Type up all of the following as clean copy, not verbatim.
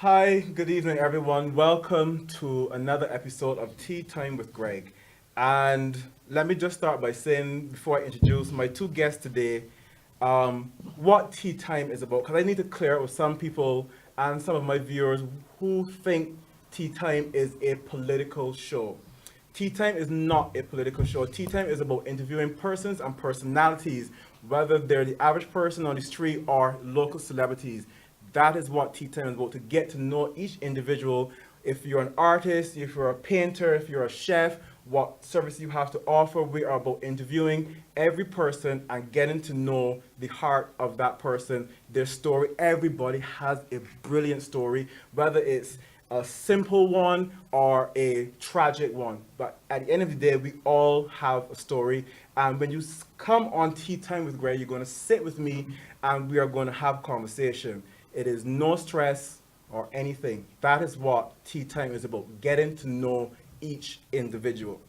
Hi, good evening, everyone. Welcome to another episode of Tea Time with Greg. And let me just start by saying, before I introduce my two guests today, what Tea Time is about. Because I need to clear up with some people and some of my viewers who think Tea Time is a political show. Tea Time is not a political show. Tea Time is about interviewing persons and personalities, whether they're the average person on the street or local celebrities. That is what Tea Time is about, to get to know each individual. If you're an artist, if you're a painter, if you're a chef, what service you have to offer. We are about interviewing every person and getting to know the heart of that person, their story. Everybody has a brilliant story, whether it's a simple one or a tragic one. But at the end of the day, we all have a story. And when you come on Tea Time with Greg, you're going to sit with me and we are going to have conversation. It is no stress or anything. That is what Tea Time is about, getting to know each individual.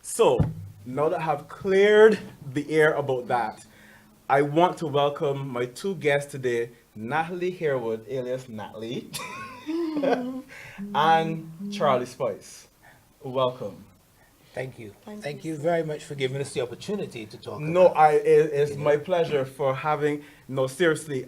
So, now that I have cleared the air about that, I want to welcome my two guests today, Natalie Harewood, alias Natalie, and Charlie Spice. Welcome. Thank you. Thank Thank you, you sir. very much for giving us the opportunity to talk No, about it's you my know. pleasure for having. No, seriously.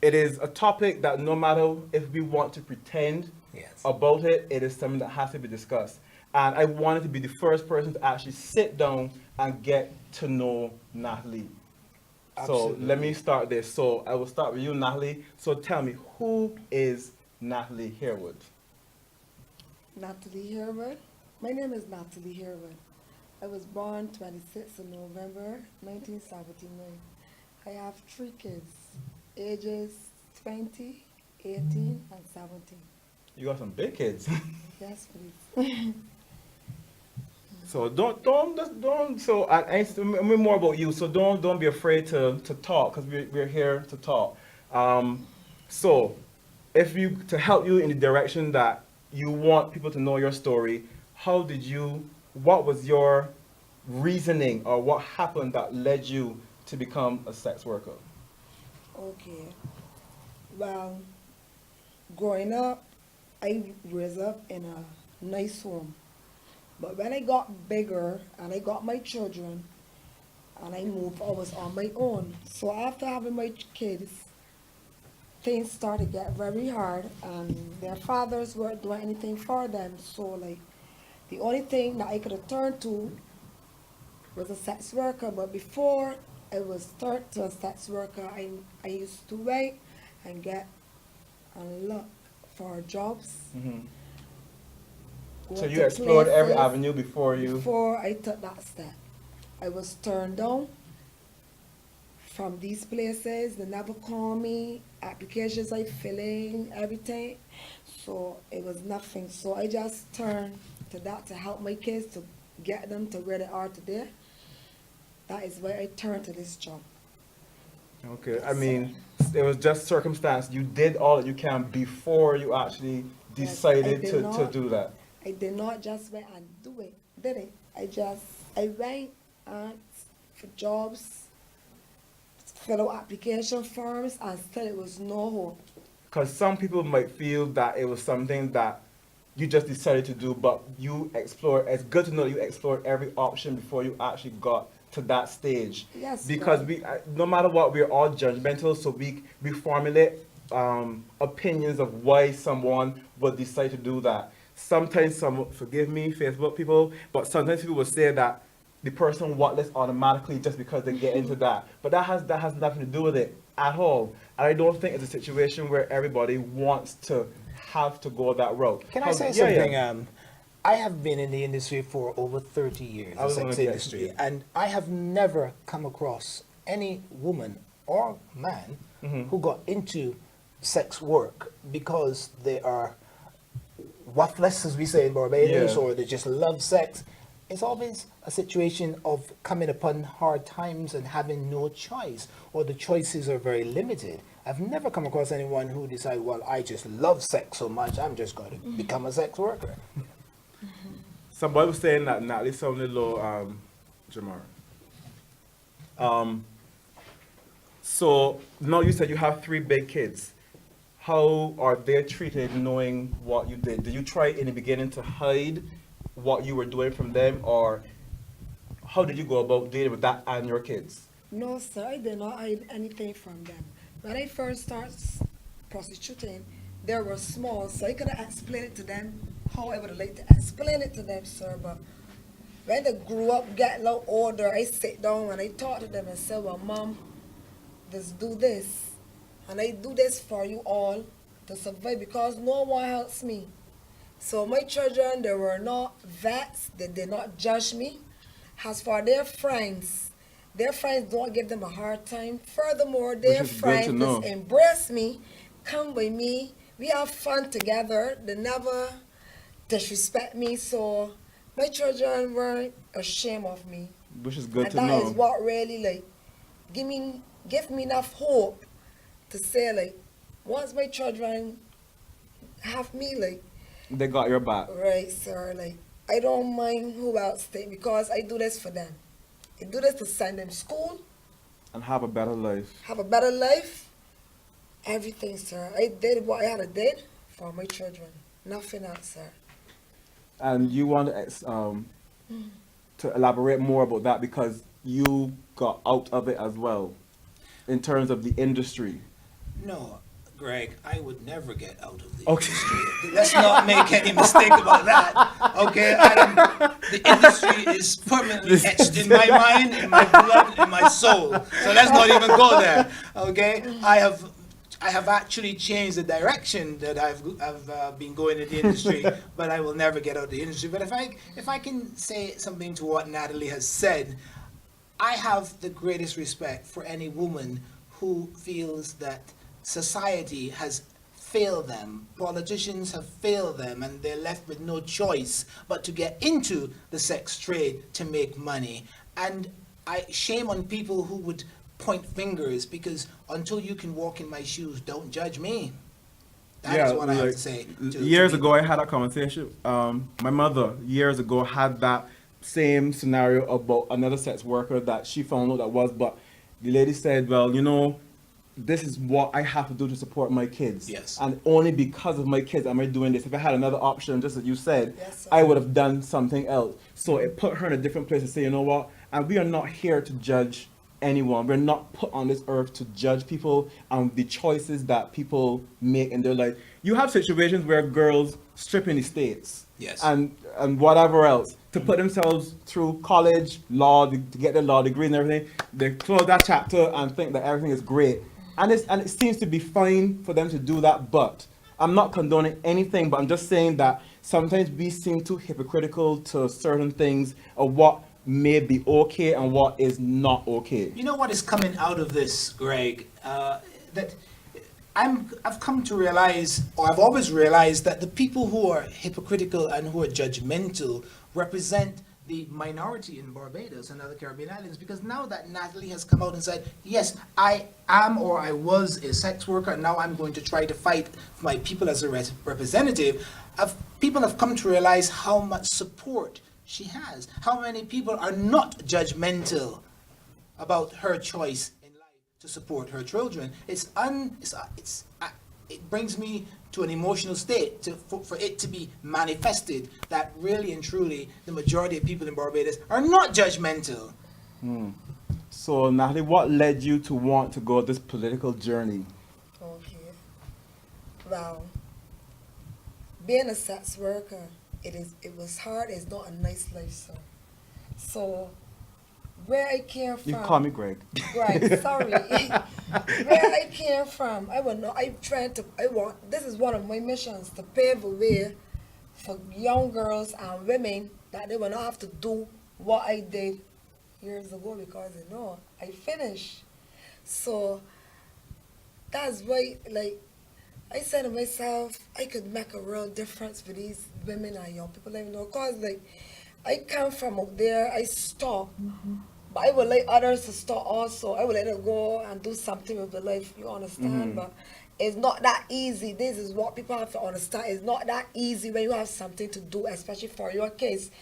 It is a topic that no matter if we want to pretend Yes. about it, it is something that has to be discussed. And I wanted to be the first person to actually sit down and get to know Natalie. So let me Absolutely. start this. So I will start with you, Natalie. So tell me, who is Natalie Harewood? Natalie Harewood. My name is Natalie Harewood. I was born 26th of November 1979. I have three kids, ages 20, 18, and 17. You got some big kids. Yes, please. So don't. So I mean more about you. So don't be afraid to talk because we're here to talk. Um, so if you to help you in the direction that you want people to know your story, how did you? What was your reasoning or what happened that led you to become a sex worker? Okay. Well, growing up, I raised up in a nice home. But when I got bigger and I got my children and I moved, I was on my own. So after having my kids, things started to get very hard and their fathers weren't doing anything for them. So like the only thing that I could have turned to was a sex worker. But before I was turned to a sex worker, I used to wait and get and look for jobs, Hmm. go So you to explored every places avenue before you. before I took that step. I was turned down from these places. They never call me. Applications I fill in, everything. So it was nothing. So I just turned to that to help my kids to get them to where they are today. That is why I turned to this job. Okay, I Yes, sir. mean, it was just circumstance. You did all that you can before you actually Yes, decided to do that. I did not just went and do it, did it? I went and for jobs, fill out application forms, and still it was no hope. Because some people might feel that it was something that you just decided to do, but you explored. It's good to know you explored every option before you actually got to that stage. Yes, Because right. no matter what, we're all judgmental, so we formulate opinions of why someone would decide to do that. Sometimes some, forgive me, Facebook people, but sometimes people will say that the person wantless automatically just because they get into that. But that has nothing to do with it at all. And I don't think it's a situation where everybody wants to have to go that route. Can I say Yeah, yeah. something? I have been in the industry for over 30 years, I the was gonna sex get industry, yeah. and I have never come across any woman or man Mhm. who got into sex work because they are worthless, as we say in Barbados, Yeah. or they just love sex. It's always a situation of coming upon hard times and having no choice, or the choices are very limited. I've never come across anyone who decided, well, I just love sex so much, I'm just going to become a sex worker. Somebody was saying that Natalie sounded a little Jamar. Um, so now you said you have three big kids. how are they treated knowing what you did? Did you try in the beginning to hide what you were doing from them, or how did you go about dealing with that and your kids? No, sir, I did not hide anything from them. When I first started prostituting, they were small, so I could have explained it to them how I would have liked to explain it to them, sir. But when they grew up, get a little older, I sit down and I talk to them and say, well, Mom, just do this. And I do this for you all to survive because no one helps me. So my children, they were not vets, they did not judge me. As for their friends don't give them a hard time. Furthermore, their Which is good to friends know. just embrace me, come with me, we have fun together, they never disrespect me. So my children weren't ashamed of me. Which is good And to that know. is what really like give me enough hope to say like once my children have me like They got your back. right, sir, like I don't mind who else think because I do this for them. I do this to send them school, And have a better life. have a better life, everything, sir. I did what I had to did for my children. Nothing else, sir. And you want to elaborate more about that because you got out of it as well in terms of the industry. No, Greg, I would never get out of the Okay. industry. Let's not make any mistake about that. Okay, the industry is permanently etched in my mind, in my blood, in my soul. So let's not even go there. Okay, I have actually changed the direction that I've been going in the industry, but I will never get out of the industry. But if I can say something to what Natalie has said, I have the greatest respect for any woman who feels that society has failed them, politicians have failed them, and they're left with no choice but to get into the sex trade to make money. And I shame on people who would point fingers, because until you can walk in my shoes, don't judge me. That is what I have to say. Years ago, I had a conversation. My mother, years ago, had that same scenario about another sex worker that she found out that was, but the lady said, well, you know, this is what I have to do to support my kids. Yes. And only because of my kids am I doing this. If I had another option, just as you said, Yes, sir. I would have done something else. So it put her in a different place to say, you know what, and we are not here to judge anyone. We're not put on this earth to judge people and the choices that people make in their life. You have situations where girls strip in the States. Yes. And whatever else to put themselves through college, law, to get their law degree and everything. They close that chapter and think that everything is great. And it seems to be fine for them to do that, but I'm not condoning anything, but I'm just saying that sometimes we seem too hypocritical to certain things of what may be okay and what is not okay. You know what is coming out of this, Greg? That I've come to realize, or I've always realized, that the people who are hypocritical and who are judgmental represent the minority in Barbados and other Caribbean islands, because now that Natalie has come out and said, yes, I am or I was a sex worker, and now I'm going to try to fight for my people as a representative, people have come to realize how much support she has, how many people are not judgmental about her choice in life to support her children. It brings me to an emotional state for it to be manifested that really and truly the majority of people in Barbados are not judgmental. So Natalie, what led you to want to go this political journey? Okay. Well, being a sex worker, it was hard. It's not a nice life, sir. So where I came from. You can call me Greg. Right, sorry. Where I came from, this is one of my missions, to pave the way for young girls and women that they will not have to do what I did years ago, because I finished. So that's why, like, I said to myself, I could make a real difference for these women and young people, because like I come from up there, I stopped. But I would like others to start also. I would let them go and do something with their life, you understand? But it's not that easy. This is what people have to understand. It's not that easy when you have something to do, especially for your case.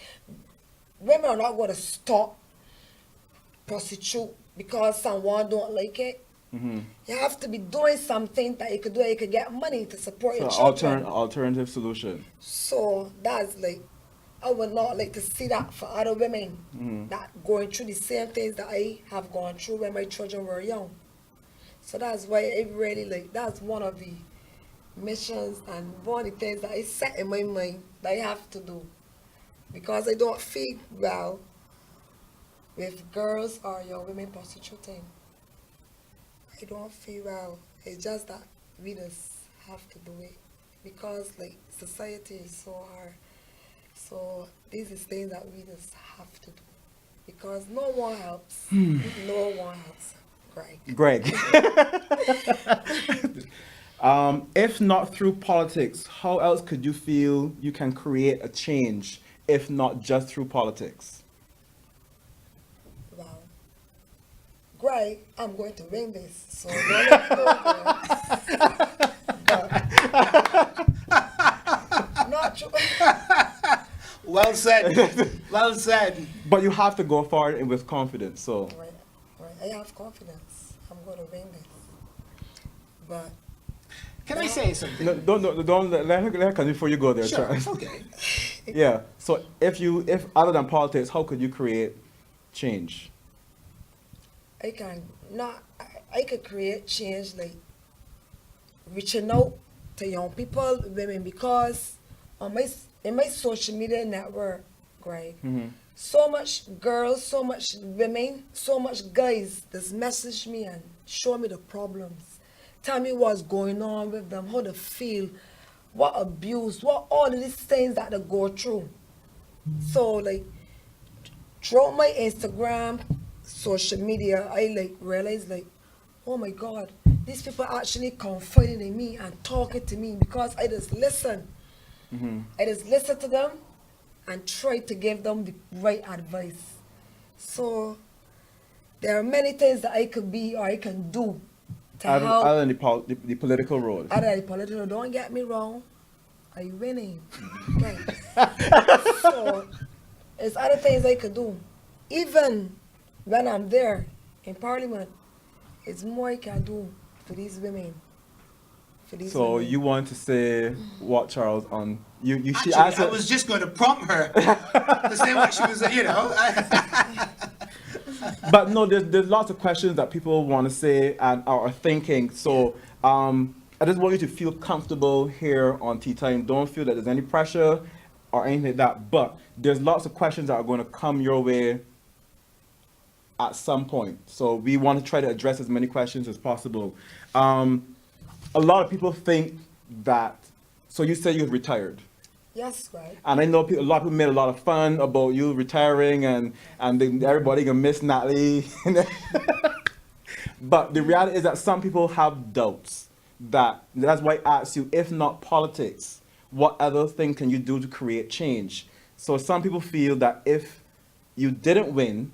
Women are not going to stop prostitute because someone don't like it. You have to be doing something that you could do, you could get money to support So your children. alternative solution. So that's like, I would not like to see that for other women that going through the same things that I have gone through when my children were young. So that's why it really like, that's one of the missions and one of the things that I set in my mind that I have to do. Because I don't feel well with girls or young women prostituting. I don't feel well. It's just that we just have to do it. Because like society is so hard. So these is things that we just have to do. Because no one helps. No one helps. Greg. If not through politics, how else could you feel you can create a change, if not just through politics? Well, Greg, I'm going to win this. So don't let me go there. But not true. Well said. Well said. But you have to go forward and with confidence. So Right. I have confidence. I'm going to win this. But Can I say something? no, don't let her come before you go there. Sure. Charles. Okay. Yeah. So if other than politics, how could you create change? I could create change like reaching out to young people, women, because in my social media network, Greg, so much girls, so much women, so much guys just message me and show me the problems. Tell me what's going on with them, how they feel, what abuse, what all of these things that they go through. So like throughout my Instagram, social media, I like realized like, oh my God, these people actually confiding in me and talking to me because I just listen. I just listen to them and try to give them the right advice. So there are many things that I could be or I can do to help. Other than the political road. Other than the political, don't get me wrong, I'm winning. Okay. So there's other things I could do. Even when I'm there in Parliament, it's more I can do for these women. So you want to say what, Charles? On you she Actually, I was just going to prompt her to say what she was, But no, there's lots of questions that people want to say and are thinking. So I just want you to feel comfortable here on Tea Time. Don't feel that there's any pressure or anything like that. But there's lots of questions that are going to come your way at some point. So we want to try to address as many questions as possible. A lot of people think that, so you say you're retired. Yes, right. And I know a lot of people made a lot of fun about you retiring and then everybody gonna miss Natalie. But the reality is that some people have doubts. That's why I asked you, if not politics, what other thing can you do to create change? So some people feel that if you didn't win,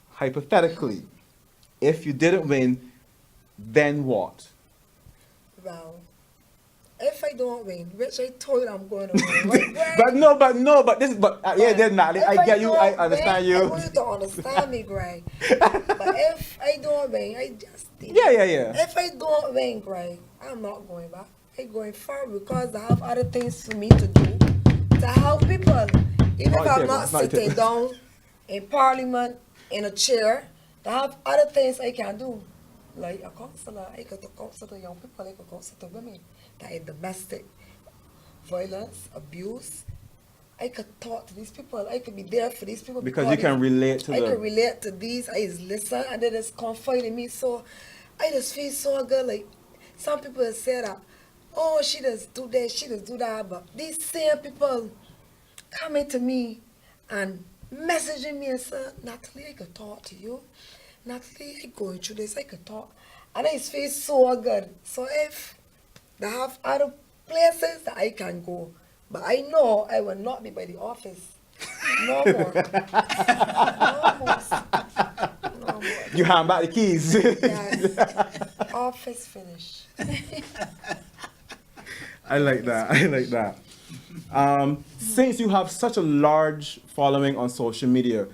hypothetically, if you didn't win, then what? Well, if I don't win, which I told you I'm going to win, right, Greg? There's Natalie. I get you. I understand you. I want you to understand me, Greg. But if I don't win, I just did. Yeah. If I don't win, Greg, I'm not going back. I'm going forward because I have other things for me to do to help people. Even if I'm not sitting down in Parliament in a chair, I have other things I can do. Like a counselor, I could counsel to young people, I could counsel to women that are domestic violence, abuse. I could talk to these people. I could be there for these people because you can relate to them. I can relate to these. I just listen and they just confide in me. So I just feel so good. Like some people say that, oh, she does do this, she does do that. But these same people coming to me and messaging me and say, Natalie, I could talk to you. Natalie, I going through this, I could talk. And I just feel so good. So if they have other places that I can go, but I know I will not be by the office. No more. No more. You hand back the keys. Yes. Office finish. I like that. Since you have such a large following on social media,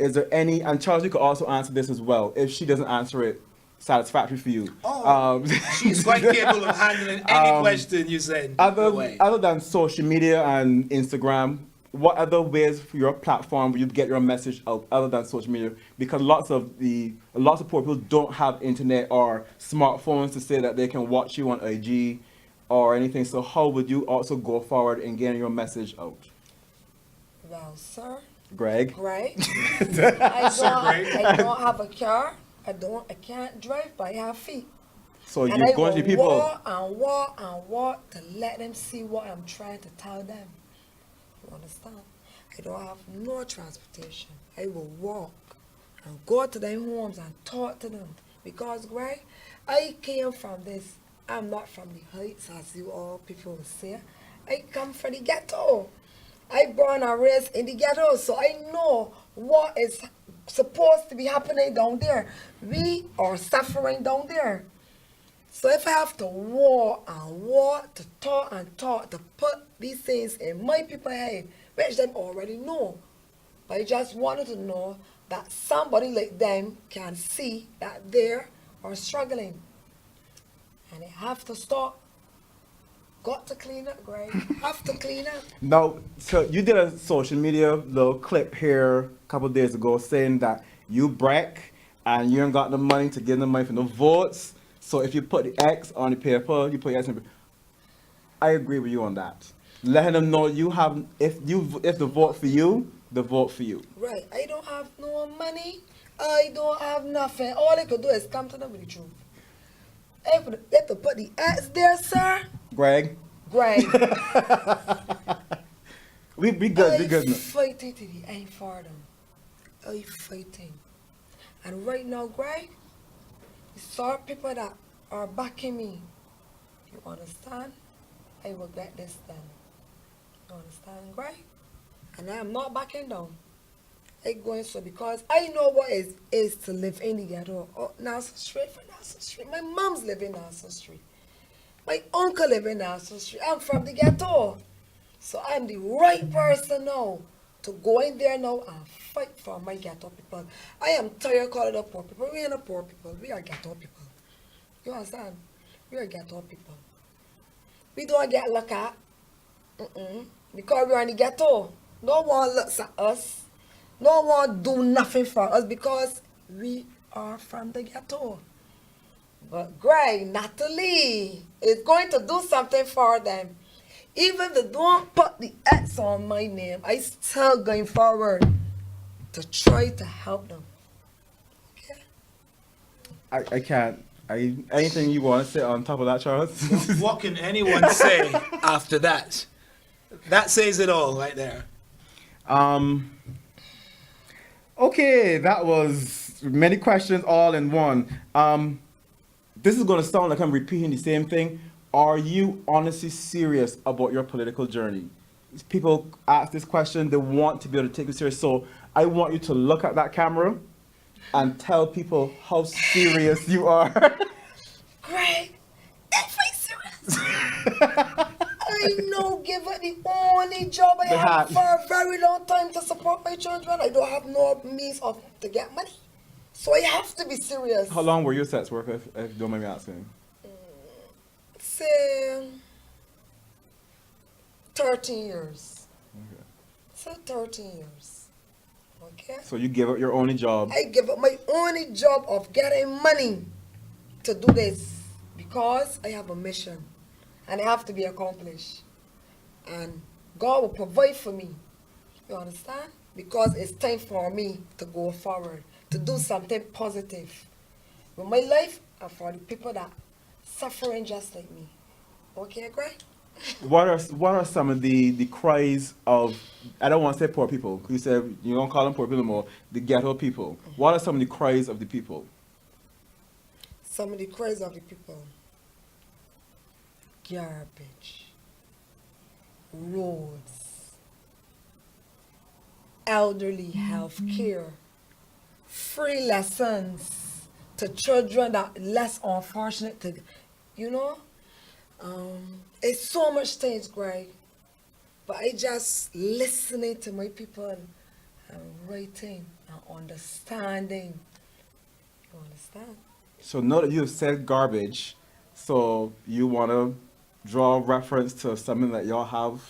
is there any, and Charles, you could also answer this as well. If she doesn't answer it, satisfactory for you. Oh. She's quite capable of handling any question you send Other away. other than social media and Instagram, what other ways for your platform where you get your message out other than social media? Because lots of poor people don't have internet or smartphones to say that they can watch you on IG or anything. So how would you also go forward in getting your message out? Well, sir, Greg? Greg, Greg. I don't have a car. I can't drive, but I have feet. So And you're I going to will people. walk and walk and walk to let them see what I'm trying to tell them. You understand? I don't have no transportation. I will walk and go to their homes and talk to them. Because, Greg, I came from this. I'm not from the heights, as you all people will say. I come from the ghetto. I born and raised in the ghetto, so I know what is supposed to be happening down there. We are suffering down there. So if I have to walk and walk, to talk and talk, to put these things in my people's head, which them already know, but I just wanted to know that somebody like them can see that they are struggling. And they have to stop. Got to clean up, Greg. Have to clean up. Now, so you did a social media little clip here a couple of days ago saying that you break and you ain't got the money to give them money for no votes. So if you put the X on the paper, you put the X on the paper. I agree with you on that. Letting them know you have, if the vote for you, the vote for you. Right. I don't have no money. I don't have nothing. All I could do is come to them with the truth. If they have to put the X there, sir. Greg, Greg. we good, we I good. fighting to the end for them. I fighting. And right now, Greg, the sort of people that are backing me, you understand? I will get this done. You understand, Greg? And I am not backing down. I going so because I know what is to live in the ghetto. Oh, Nassau Street for Nassau Street. My mom's living in Nassau Street. My uncle live in Nassau Street. I'm from the ghetto. So I'm the right person now to go in there now and fight for my ghetto people. I am tired of calling the poor people. We are not poor people. We are ghetto people. You understand? We are ghetto people. We don't get looked at. Because we are in the ghetto. No one looks at us. No one do nothing for us because we are from the ghetto. But Greg, Natalie is going to do something for them. Even if they don't put the X on my name, I still going forward to try to help them. Okay? I can't. Anything you want to say on top of that, Charles? What can anyone say after that? That says it all right there. Okay, that was many questions all in one. This is going to sound like I'm repeating the same thing. Are you honestly serious about your political journey? People ask this question, they want to be able to take it serious. So I want you to look at that camera and tell people how serious you are. Greg, if I serious. I know give it the only job I have for a very long time to support my children. I don't have no means to get money. So I have to be serious. How long were your sets work, if you don't mind me asking? Say 13 years. Okay. So 13 years. Okay? So you give up your only job. I give up my only job of getting money to do this because I have a mission and it have to be accomplished. And God will provide for me. You understand? Because it's time for me to go forward, to do something positive with my life and for the people that suffering just like me. Okay, Greg? What are some of the cries of, I don't want to say poor people, because you said you don't call them poor people anymore, the ghetto people. What are some of the cries of the people? Some of the cries of the people. Garbage. Roads. Elderly health care. Free lessons to children that less unfortunate to, you know. It's so much things, Greg. But I just listening to my people and writing and understanding. You understand? So now that you have said garbage, so you want to draw reference to something that y'all have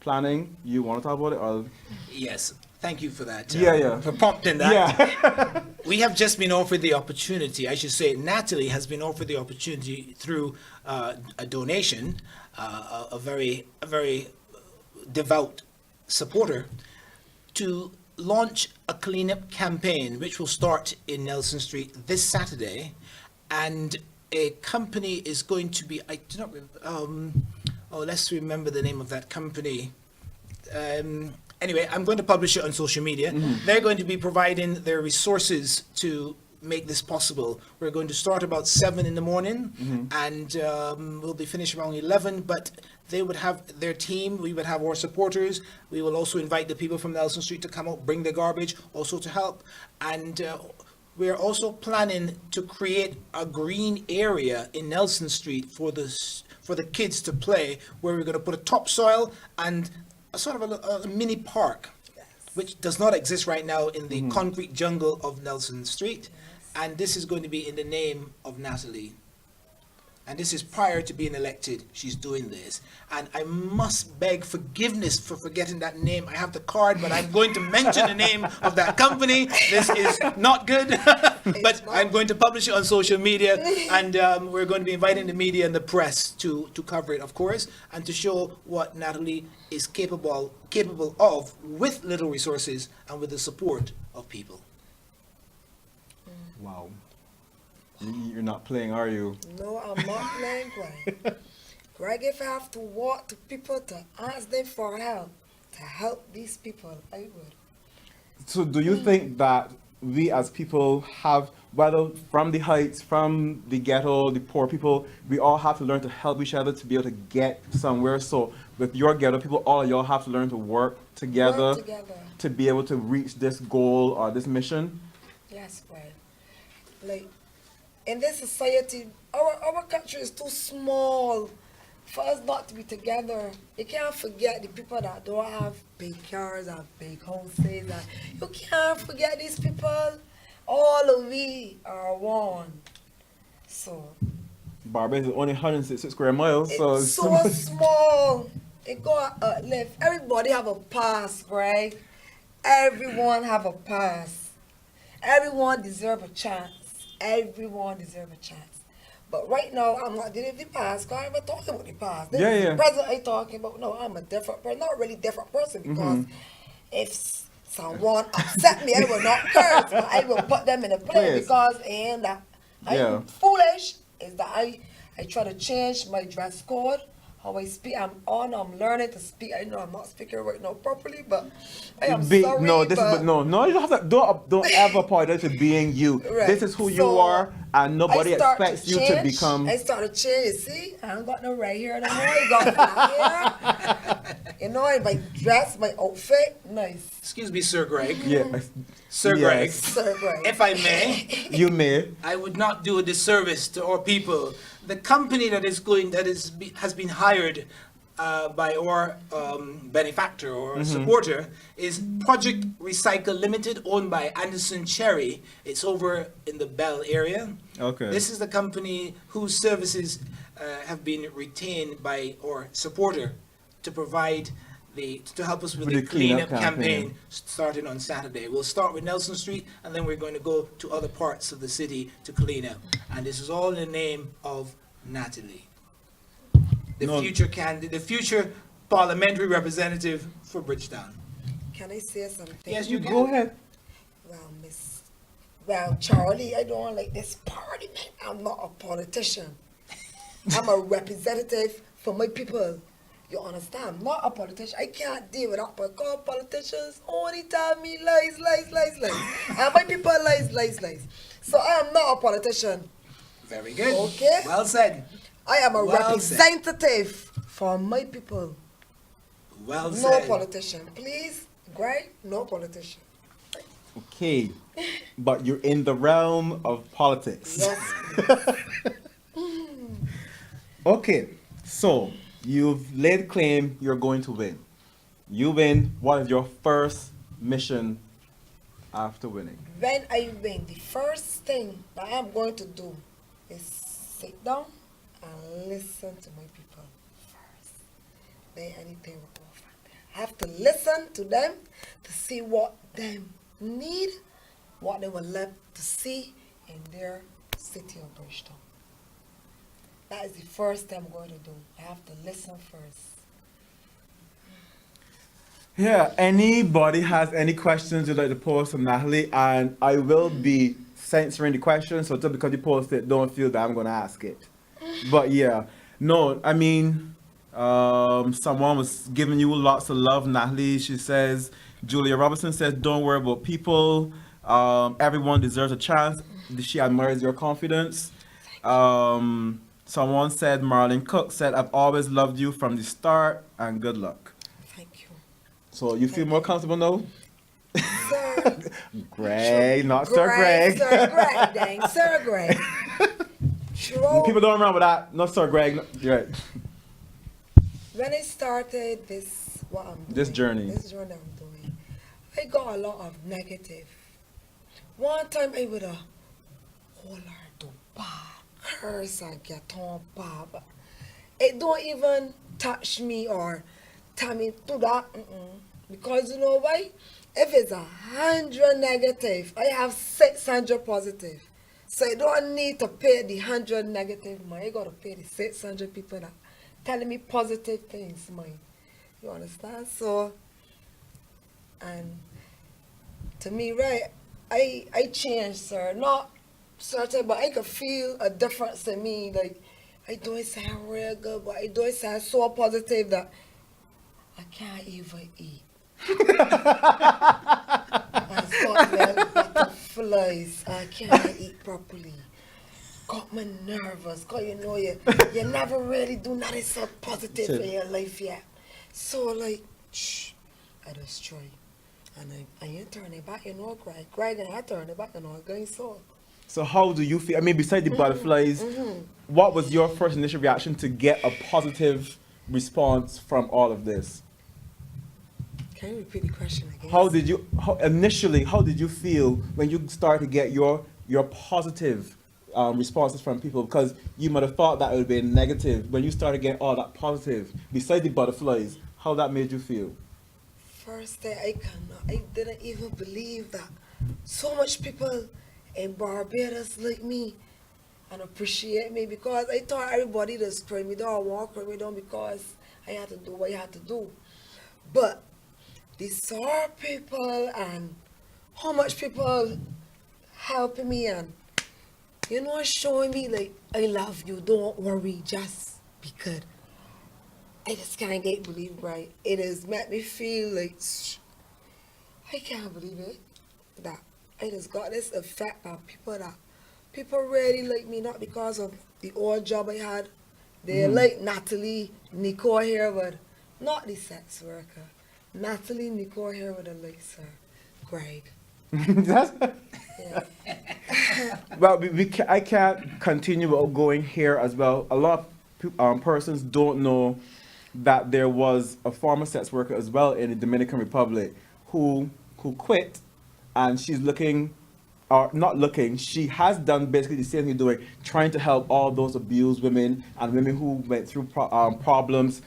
planning? You want to talk about it? Or Yes, thank you for that. Yeah. For prompting that. Yeah. We have just been offered the opportunity, I should say, Natalie has been offered the opportunity through a donation, a very devout supporter, to launch a cleanup campaign which will start in Nelson Street this Saturday, and a company is going to be, I do not, let's remember the name of that company. Anyway, I'm going to publish it on social media. They're going to be providing their resources to make this possible. We're going to start about 7 in the morning, and we'll be finished around 11, but they would have their team, we would have our supporters. We will also invite the people from Nelson Street to come out, bring the garbage, also to help. And we're also planning to create a green area in Nelson Street for the kids to play, where we're going to put a topsoil and a sort of a mini park, which does not exist right now in the concrete jungle of Nelson Street. And this is going to be in the name of Natalie. And this is prior to being elected. She's doing this. And I must beg forgiveness for forgetting that name. I have the card, but I'm going to mention the name of that company. This is not good. But I'm going to publish it on social media. And we're going to be inviting the media and the press to cover it, of course, and to show what Natalie is capable of with little resources and with the support of people. Wow. You're not playing, are you? No, I'm not playing Greg. Greg, if I have to walk to people to ask them for help, to help these people, I would. So do you think that we as people have, whether from the heights, from the ghetto, the poor people, we all have to learn to help each other to be able to get somewhere? So with your ghetto people, all of y'all have to learn to work together, to be able to reach this goal or this mission? Yes, Greg. Like, in this society, our country is too small for us not to be together. You can't forget the people that don't have big cars and big houses. And you can't forget these people. All of we are one. So Barbados is only 106 square miles, so it's so small. It go outlive. Everybody have a past, right? Everyone have a past. Everyone deserve a chance. Everyone deserves a chance. But right now, I'm not dealing with the past, because I'm not talking about the past. This is the present I'm talking about. No, I'm a different person. Not really different person, because if someone upset me, I will not curse, but I will put them in a place, because I'm foolish. Is that I try to change my dress code, how I speak. I'm learning to speak. I know I'm not speaking right now properly, but I am sorry. No, you don't have to. Don't ever apologize for being you. Right. This is who you are, and nobody expects you to become. I started changing. See, I don't got no right here no more. I got black hair. You know, my dress, my outfit, nice. Excuse me, Sir Greg. Yeah. Sir Greg. Sir Greg. If I may. You may. I would not do a disservice to our people. The company has been hired by our benefactor or supporter is Project Recycle Limited, owned by Anderson Cherry. It's over in the Bell area. Okay. This is the company whose services have been retained by our supporter to provide to help us with the cleanup campaign starting on Saturday. We'll start with Nelson Street, and then we're going to go to other parts of the city to clean up. And this is all in the name of Natalie, the future parliamentary representative for Bridgetown. Can I say something? Yes, you can. Go ahead. Well, Charlie, I don't like this party, man. I'm not a politician. I'm a representative for my people. You understand? I'm not a politician. I can't deal with that, because politicians only tell me lies. And my people lies. So I am not a politician. Very good. Okay? Well said. I am a representative for my people. Well said. No politician. Please, Greg, no politician. Okay. But you're in the realm of politics. Yes. Okay. So, you've laid claim you're going to win. You win. What is your first mission after winning? When I win, the first thing that I'm going to do is sit down and listen to my people first. Then anything will go from there. I have to listen to them to see what them need, what they would love to see in their city of Bridgetown. That is the first thing I'm going to do. I have to listen first. Yeah, anybody has any questions you'd like to pose to Natalie, and I will be censoring the questions, so just because you post it, don't feel that I'm going to ask it. But yeah, no, I mean, someone was giving you lots of love, Natalie. She says, Julia Robertson says, don't worry about people. Everyone deserves a chance. She admires your confidence. Someone said, Marlene Cook said, I've always loved you from the start, and good luck. Thank you. So you feel more comfortable now? Sir. Greg, not Sir Greg. Sir Greg, dang. Sir Greg. True. People don't remember that. Not Sir Greg. Right. When I started this, what I'm doing, This journey I'm doing, I got a lot of negative. One time I would have, oh Lord, do bad, curse and get on bad, but it don't even touch me or tell me to that, because you know why? If it's 100 negative, I have 600 positive. So I don't need to pay the 100 negative money. I got to pay the 600 people that telling me positive things, man. You understand? So, and to me, right, I changed, sir. Not certain, but I could feel a difference in me. Like, I don't sound real good, but I don't sound so positive that I can't even eat. I got little butterflies. I can't eat properly. Got me nervous. Cause you know you never really do nothing so positive in your life yet. So like, I just try. And I ain't turning back, you know, Greg and I turn it back, you know, going so. So how do you feel? I mean, besides the butterflies, what was your first initial reaction to get a positive response from all of this? Can you repeat the question again? How did you feel when you started to get your positive responses from people? Because you might have thought that it would be negative. When you started getting all that positive, besides the butterflies, how that made you feel? First day I didn't even believe that so much people in Barbados like me and appreciate me, because I thought everybody just pray me down, walk me down because I had to do what I had to do. But the SAR people and how much people helping me and, you know, showing me like, I love you, don't worry, just be good. I just can't believe, right? It has made me feel like, I can't believe it, that I just got this effect on people really like me, not because of the old job I had. They like Natalie, Nicole Harewood, not the sex worker. Natalie, Nicole Harewood, and like Sir Greg. Yeah. Well, I can't continue without going here as well. A lot of persons don't know that there was a former sex worker as well in the Dominican Republic who quit, and she's looking, or not looking, she has done basically the same thing you're doing, trying to help all those abused women and women who went through problems,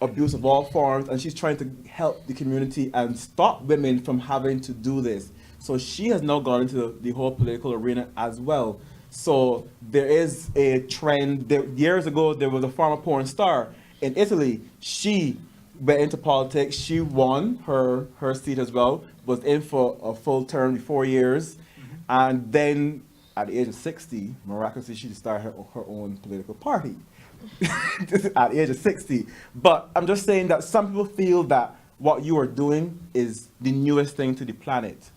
abuse of all forms, and she's trying to help the community and stop women from having to do this. So she has now gone into the whole political arena as well. So there is a trend. Years ago, there was a former porn star in Italy. She went into politics. She won her seat as well, was in for a full term, 4 years. And then at the age of 60, miraculously, she started her own political party. At the age of 60. But I'm just saying that some people feel that what you are doing is the newest thing to the planet.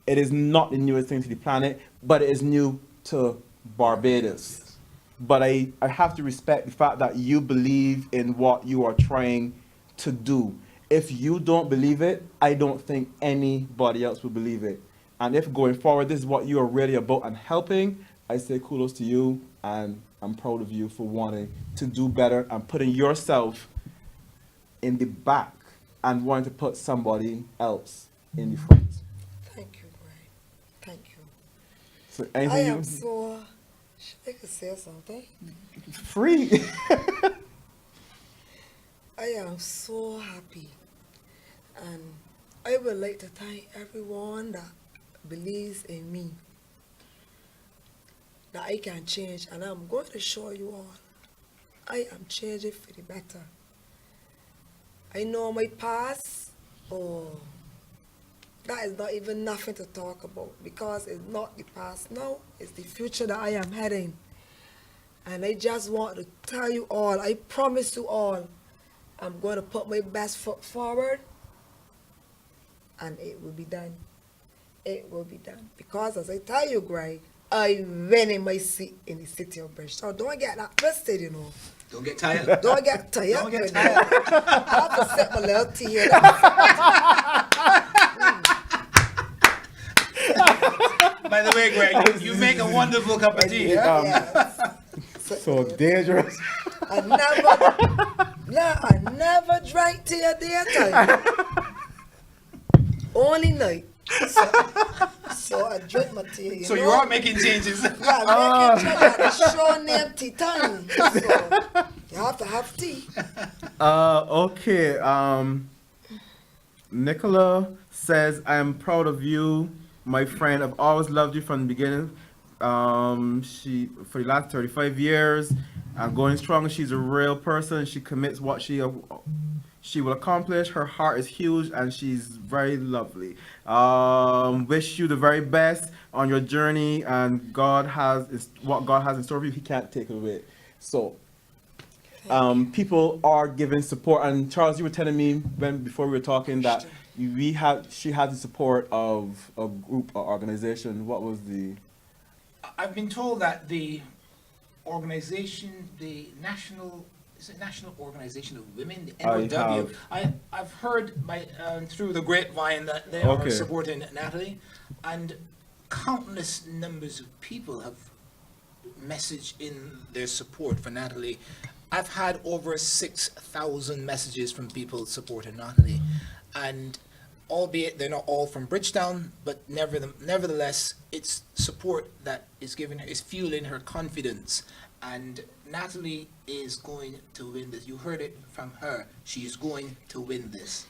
It is not the newest thing to the planet, but it is new to Barbados. But I have to respect the fact that you believe in what you are trying to do. If you don't believe it, I don't think anybody else will believe it. And if going forward, this is what you are really about and helping, I say kudos to you, and I'm proud of you for wanting to do better and putting yourself in the back and wanting to put somebody else in the front. Thank you, Greg. Thank you. So I anything am so I could say something. Free. I am so happy, and I would like to thank everyone that believes in me, that I can change, and I'm going to show you all I am changing for the better. I know my past, oh, that is not even nothing to talk about, because it's not the past now, it's the future that I am heading. And I just want to tell you all, I promise you all, I'm going to put my best foot forward, and it will be done. It will be done. Because as I tell you, Greg, I win in my seat in the city of Bridgetown. Don't get that twisted, you know. Don't get tired. Don't get tired. Don't get with tired. that. I have to sip my little tea here. By the way, Greg, you make a wonderful cup of tea. Yes. So dangerous. I never drank tea at daytime. Only night. So I drink my tea. So know? you are making changes. Yeah, making sure that the show name tea time. So you have to have tea. Okay. Nicola says, I'm proud of you, my friend. I've always loved you from the beginning. She, for the last 35 years, and going strong. She's a real person. She commits what she will accomplish. Her heart is huge, and she's very lovely. Wish you the very best on your journey, and what God has in store for you. He can't take it away. So, people are giving support. And Charles, you were telling me before we were talking that she had the support of a group or organization. What was the? I've been told that the organization, the National Organization of Women, the NOW. I've heard through the grapevine that they are supporting Natalie, and countless numbers of people have messaged in their support for Natalie. I've had over 6,000 messages from people supporting Natalie, and albeit they're not all from Bridgetown, but nevertheless, it's support that is fueling her confidence. And Natalie is going to win this. You heard it from her. She's going to win this.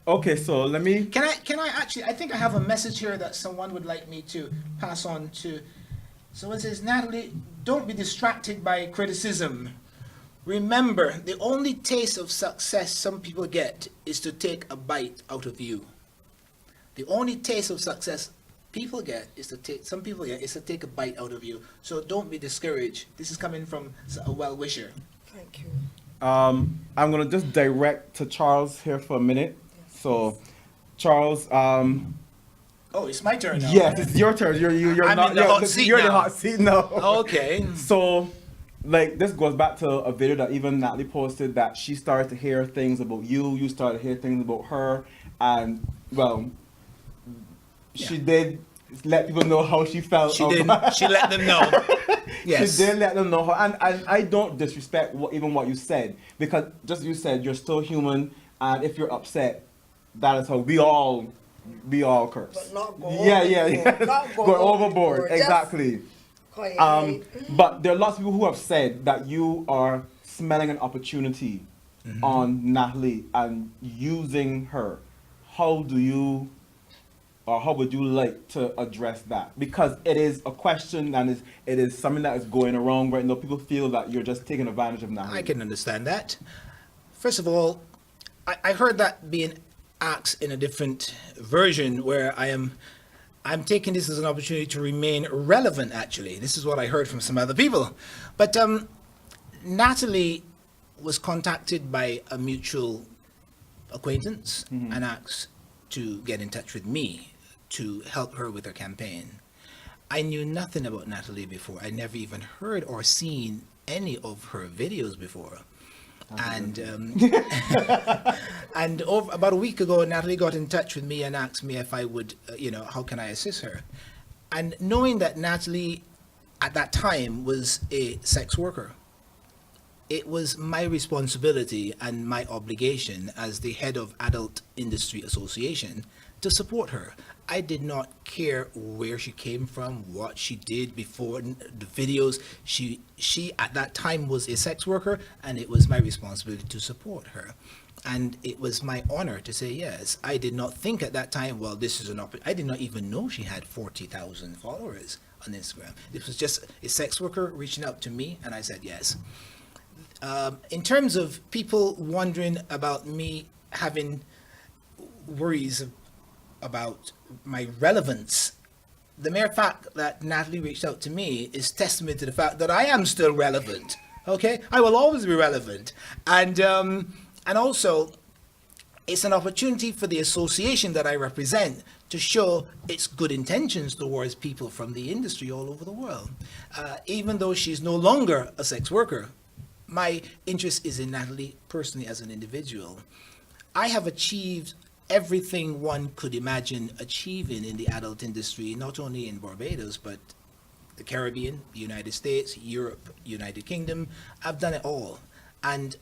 Okay, so let me. Can I actually? I think I have a message here that someone would like me to pass on to. So it says, Natalie, don't be distracted by criticism. Remember, the only taste of success some people get is to take a bite out of you. The only taste of success people get is to take a bite out of you. So don't be discouraged. This is coming from a well-wisher. Thank you. I'm gonna just direct to Charles here for a minute. Yes. So, Charles. Oh, it's my turn now. Yes, it's your turn. You're I'm not in the hot seat You're in the now. hot seat now. Okay. So, like, this goes back to a video that even Natalie posted, that she started to hear things about you. You started to hear things about her, and well, she did let people know how she felt. She did. She let them know. Yes. She did let them know how, and I don't disrespect what you said, because just you said you're still human, and if you're upset, that is how we all curse. But not go yeah. Not go overboard. Just Exactly. quiet. But there are lots of people who have said that you are smelling an opportunity on Natalie and using her. How do you, or how would you like to address that? Because it is a question, and it is something that is going around right now. People feel that you're just taking advantage of Natalie. I can understand that. First of all, I heard that being asked in a different version, where I'm taking this as an opportunity to remain relevant, actually. This is what I heard from some other people. But Natalie was contacted by a mutual acquaintance and asked to get in touch with me to help her with her campaign. I knew nothing about Natalie before. I never even heard or seen any of her videos before. And and about a week ago, Natalie got in touch with me and asked me if I would, how can I assist her? And knowing that Natalie at that time was a sex worker, it was my responsibility and my obligation as the head of Adult Industry Association to support her. I did not care where she came from, what she did before the videos. She at that time was a sex worker, and it was my responsibility to support her. And it was my honor to say yes. I did not think at that time, well, this is an opportunity. I did not even know she had 40,000 followers on Instagram. This was just a sex worker reaching out to me, and I said yes. In terms of people wondering about me having worries about my relevance, the mere fact that Natalie reached out to me is testament to the fact that I am still relevant. Okay, I will always be relevant, and also it's an opportunity for the association that I represent to show its good intentions towards people from the industry all over the world. Even though she's no longer a sex worker, my interest is in Natalie personally as an individual. I have achieved everything one could imagine achieving in the adult industry, not only in Barbados, but the Caribbean, the United States, Europe, United Kingdom. I've done it all. And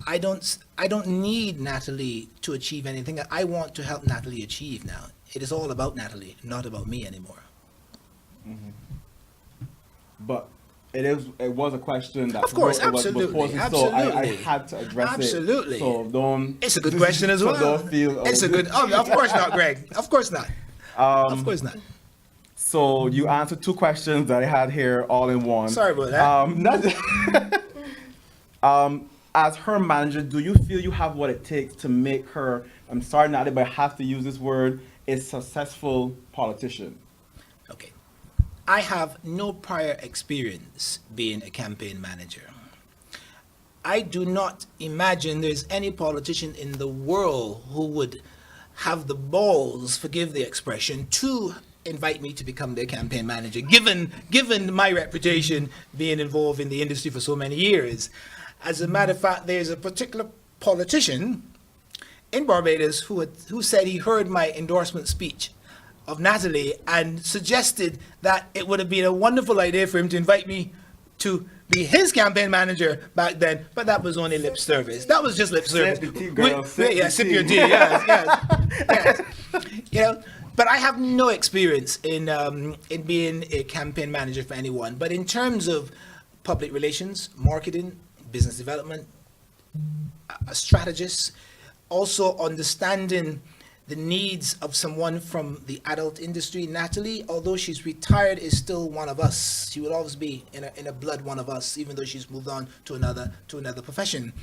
I don't need Natalie to achieve anything. I want to help Natalie achieve now. It is all about Natalie, not about me anymore. Mm-hmm. But it was a question that Of course, was absolutely, posed, so absolutely. I had to address Absolutely. it. So don't. It's a good question as well. So don't feel. It's a good. Oh, of course not, Greg. Of course not. Of course not. So you answered two questions that I had here all in one. Sorry about that. As her manager, do you feel you have what it takes to make her, I'm sorry, Natalie, but I have to use this word, a successful politician? Okay. I have no prior experience being a campaign manager. I do not imagine there's any politician in the world who would have the balls, forgive the expression, to invite me to become their campaign manager, given my reputation being involved in the industry for so many years. As a matter of fact, there's a particular politician in Barbados who said he heard my endorsement speech of Natalie and suggested that it would have been a wonderful idea for him to invite me to be his campaign manager back then, but that was only lip service. That was just lip service. Sip the tea, girl. Sip your tea. Yes. You know, but I have no experience in being a campaign manager for anyone. But in terms of public relations, marketing, business development, a strategist, also understanding the needs of someone from the adult industry. Natalie, although she's retired, is still one of us. She will always be in a blood one of us, even though she's moved on to another profession.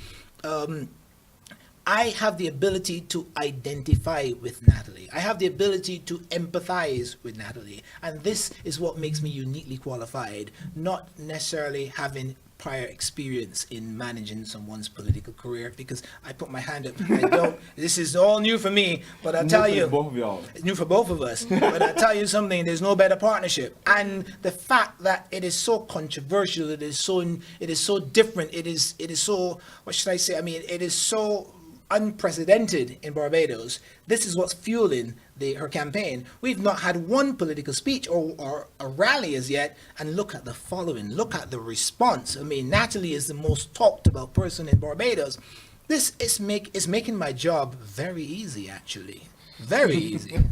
I have the ability to identify with Natalie. I have the ability to empathize with Natalie. And this is what makes me uniquely qualified, not necessarily having prior experience in managing someone's political career, because I put my hand up. This is all new for me, but I'll tell you. Both of y'all. It's new for both of us. But I'll tell you something, there's no better partnership. And the fact that it is so controversial, it is so different, it is so, what should I say? I mean, it is so unprecedented in Barbados. This is what's fueling her campaign. We've not had one political speech or a rally as yet, and look at the following, look at the response. I mean, Natalie is the most talked about person in Barbados. This is making my job very easy, actually. Very easy.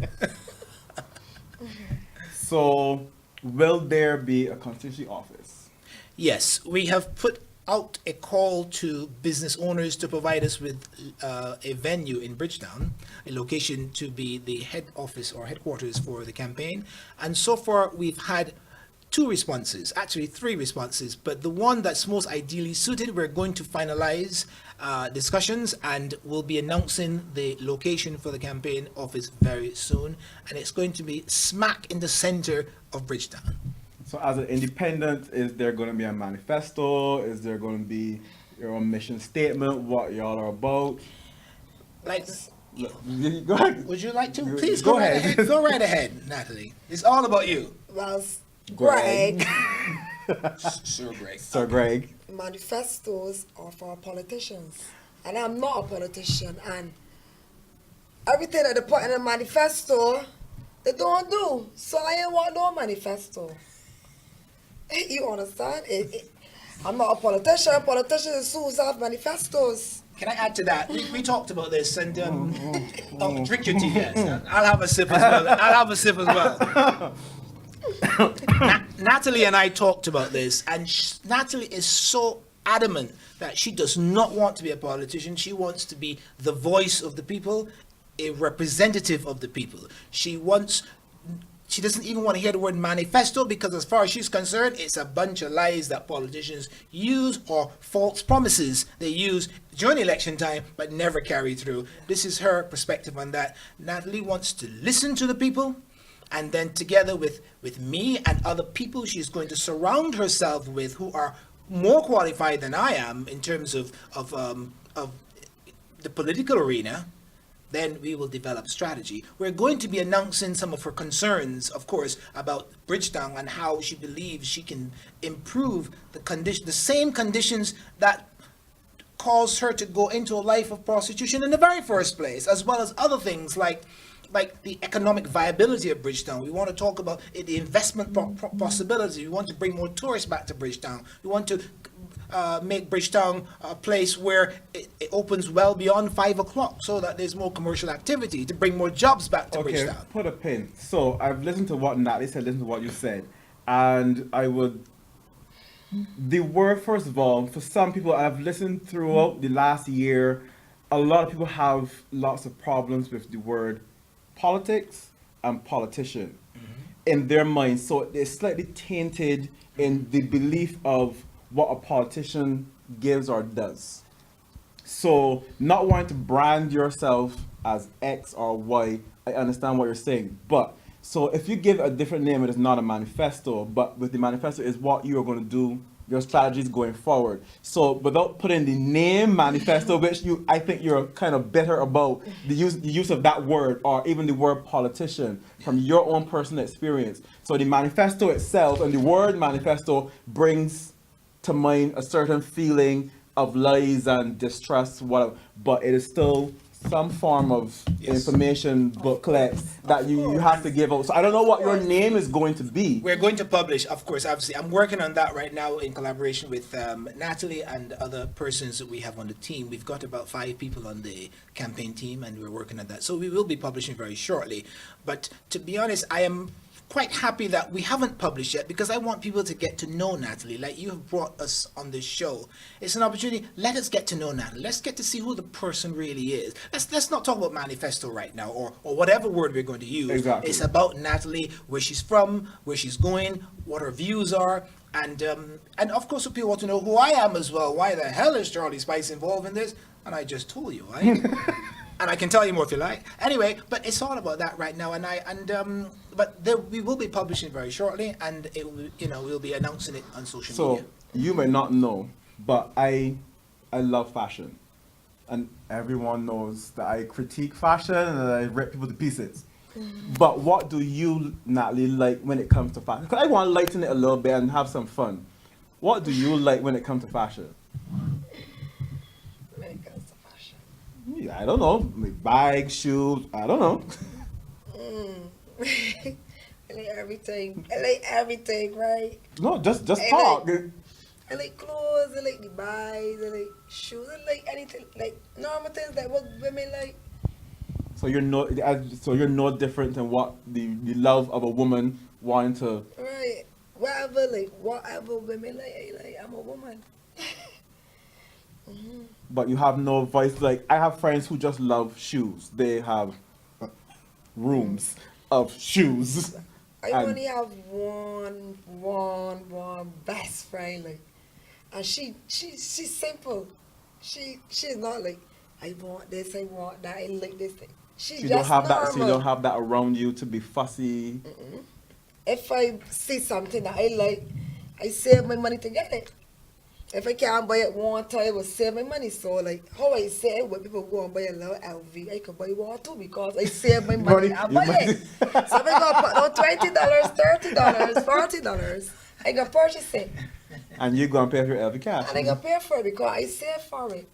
So, will there be a constituency office? Yes, we have put out a call to business owners to provide us with a venue in Bridgetown, a location to be the head office or headquarters for the campaign. And so far, we've had 2 responses, actually 3 responses, but the one that's most ideally suited, we're going to finalize discussions, and we'll be announcing the location for the campaign office very soon. And it's going to be smack in the center of Bridgetown. So as an independent, is there going to be a manifesto? Is there going to be your own mission statement, what y'all are about? Like, Go ahead. would you like to? Please go ahead. Go right ahead, Natalie. It's all about you. Well, Greg, Sir Greg. manifestos are for politicians. And I'm not a politician. And everything that they put in a manifesto, they don't do. So I ain't want no manifesto. You understand? I'm not a politician. Politicians who have manifestos. Can I add to that? We talked about this, and oh, drink your tea. Yes, I'll have a sip as well. I'll have a sip as well. Natalie and I talked about this, and Natalie is so adamant that she does not want to be a politician. She wants to be the voice of the people, a representative of the people. She doesn't even want to hear the word manifesto, because as far as she's concerned, it's a bunch of lies that politicians use, or false promises they use during election time but never carry through. This is her perspective on that. Natalie wants to listen to the people, and then together with me and other people she's going to surround herself with who are more qualified than I am in terms of the political arena. Then we will develop strategy. We're going to be announcing some of her concerns, of course, about Bridgetown and how she believes she can improve the same conditions that caused her to go into a life of prostitution in the very first place, as well as other things like the economic viability of Bridgetown. We want to talk about the investment possibilities. We want to bring more tourists back to Bridgetown. We want to make Bridgetown a place where it opens well beyond 5 o'clock, so that there's more commercial activity, to bring more jobs back to Bridgetown. Okay, put a pin. So I've listened to what Natalie said, listened to what you said, and the word, first of all, for some people, I've listened throughout the last year, a lot of people have lots of problems with the word politics and politician in their minds. So it's slightly tainted in the belief of what a politician gives or does. So not wanting to brand yourself as X or Y, I understand what you're saying. But so if you give a different name, it is not a manifesto, but with the manifesto is what you are going to do, your strategies going forward. So without putting the name manifesto, which I think you're kind of bitter about the use of that word, or even the word politician, from your own personal experience. So the manifesto itself and the word manifesto brings to mind a certain feeling of lies and distrust, whatever, but it is still some form of information booklet that you have to give out. So I don't know what your name is going to be. We're going to publish, of course, obviously. I'm working on that right now in collaboration with Natalie and other persons that we have on the team. We've got about 5 people on the campaign team, and we're working on that. So we will be publishing very shortly. But to be honest, I am quite happy that we haven't published yet, because I want people to get to know Natalie. Like you have brought us on this show. It's an opportunity. Let us get to know Natalie. Let's get to see who the person really is. Let's not talk about manifesto right now, or whatever word we're going to use. Exactly. It's about Natalie, where she's from, where she's going, what her views are, and of course people want to know who I am as well. Why the hell is Charlie Spice involved in this? And I just told you, right? And I can tell you more if you like. Anyway, but it's all about that right now, we will be publishing very shortly, and it will, we'll be announcing it on social media. So you may not know, but I love fashion, and everyone knows that I critique fashion and I rip people to pieces. But what do you, Natalie, like when it comes to fashion? Because I want to lighten it a little bit and have some fun. What do you like when it comes to fashion? When it comes to fashion. Yeah, I don't know. Like bags, shoes, I don't know. I like everything. I like everything, right? No, just I talk. I like clothes, I like the bags, I like shoes, I like anything, like normal things that what women like. So you're no different than what the love of a woman wanting to. Right. Whatever women like, I'm a woman. But you have no voice. Like I have friends who just love shoes. They have rooms of shoes. I only have one best friend, like, and she's simple. She's not like, I want this, I want that, I like this thing. She's You just don't have normal. that. So you don't have that around you to be fussy. If I see something that I like, I save my money to get it. If I can't buy it one time, I will save my money. So like how I say when people go and buy a little LV, I can buy one too because I save my money and buy it. So if I go put out $20, $30, $40, I can purchase it. And you're going to pay for your LV cash. And I can pay for it because I save for it.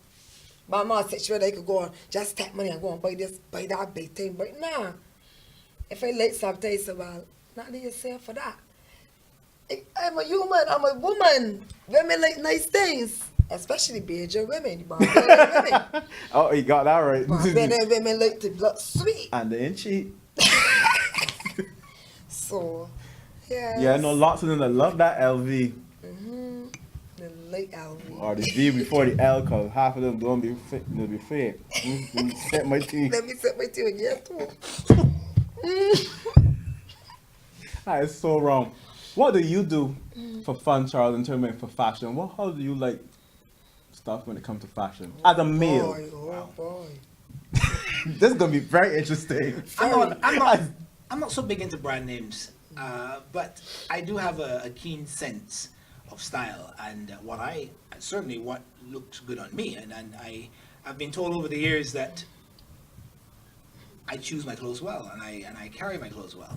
My mom said sure I could go and just take money and go and buy this, buy that big thing. But nah. If I like something, I say, well, not need to save for that. I'm a human, I'm a woman. Women like nice things. Especially Bajan women. Barbadian women. Oh, you got that right. Barbadian women like to look sweet. And they ain't cheap. So, yeah. Yeah, I know lots of them that love that LV. The late Alvin. Or the V before the L, cause half of them don't be fit. They'll be fake. Set my teeth. Let me set my teeth again too. That is so wrong. What do you do for fun, Charles, in terms of for fashion? How do you like stuff when it comes to fashion? As a male. Boy, oh boy. This is gonna be very interesting. I'm not so big into brand names, but I do have a keen sense of style and what looked good on me, and I've been told over the years that I choose my clothes well and I carry my clothes well,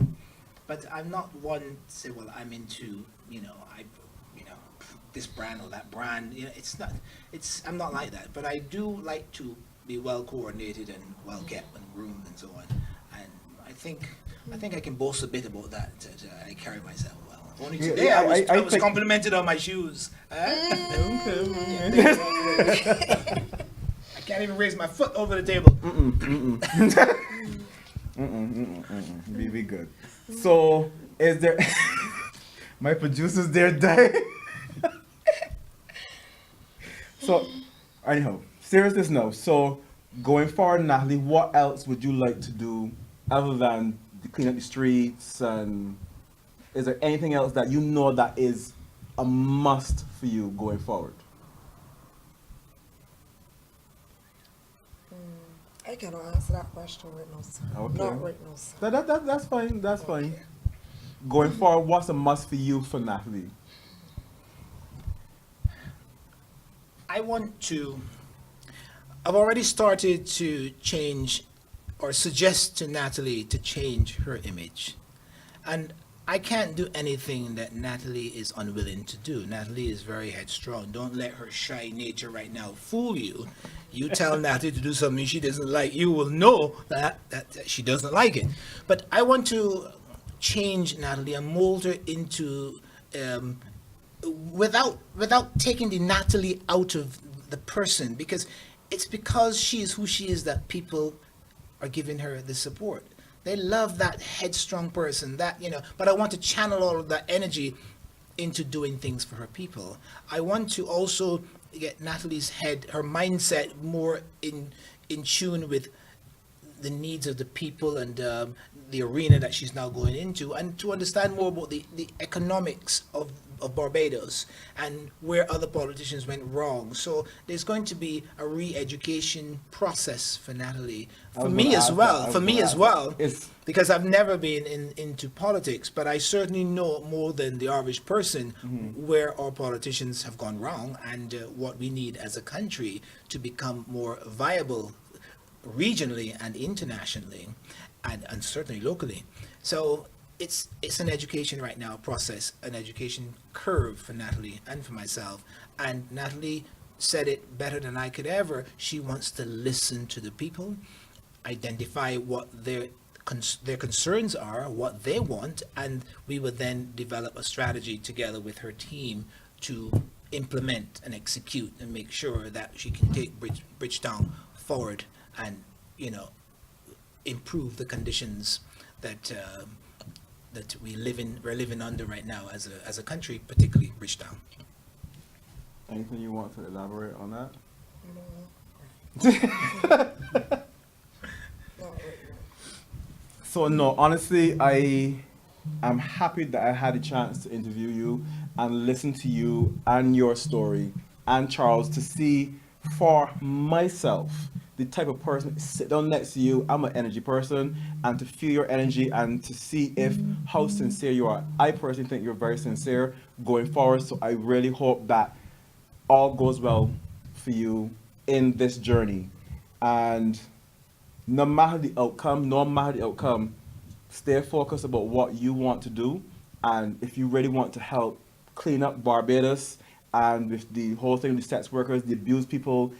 but I'm not one to say, well, I'm into this brand or that brand. I'm not like that, but I do like to be well coordinated and well kept and groomed and so on, and I think I can boast a bit about that. I carry myself well. Only today I was think- complimented on my shoes. I can't even raise my foot over the table. Be good. So, is there... My producer's there dying. So, anyhow, seriousness no. So, going forward, Natalie, what else would you like to do other than clean up the streets? And is there anything else that you know that is a must for you going forward? I cannot answer that question right now, sir. Okay. Not right now, sir. That's fine. That's fine. Going forward, what's a must for you for Natalie? I've already started to change or suggest to Natalie to change her image. And I can't do anything that Natalie is unwilling to do. Natalie is very headstrong. Don't let her shy nature right now fool you. You tell Natalie to do something she doesn't like, you will know that she doesn't like it. But I want to change Natalie and mold her into, without taking the Natalie out of the person, because it's because she is who she is that people are giving her the support. They love that headstrong person, but I want to channel all of that energy into doing things for her people. I want to also get Natalie's her mindset more in tune with the needs of the people and the arena that she's now going into, and to understand more about the economics of Barbados and where other politicians went wrong. So there's going to be a re-education process for Natalie, for me as well, because I've never been into politics, but I certainly know more than the average person where our politicians have gone wrong and what we need as a country to become more viable regionally and internationally and certainly locally. So it's an education right now process, an education curve for Natalie and for myself. And Natalie said it better than I could ever. She wants to listen to the people, identify what their concerns are, what they want, and we would then develop a strategy together with her team to implement and execute and make sure that she can take Bridgetown forward and improve the conditions that we're living under right now as a country, particularly Bridgetown. Anything you want to elaborate on that? No. Not right now. So no, honestly, I am happy that I had a chance to interview you and listen to you and your story and Charles, to see for myself the type of person sit down next to you. I'm an energy person, and to feel your energy and to see how sincere you are. I personally think you're very sincere going forward, so I really hope that all goes well for you in this journey. And no matter the outcome, stay focused about what you want to do. And if you really want to help clean up Barbados and with the whole thing with the sex workers, the abused people,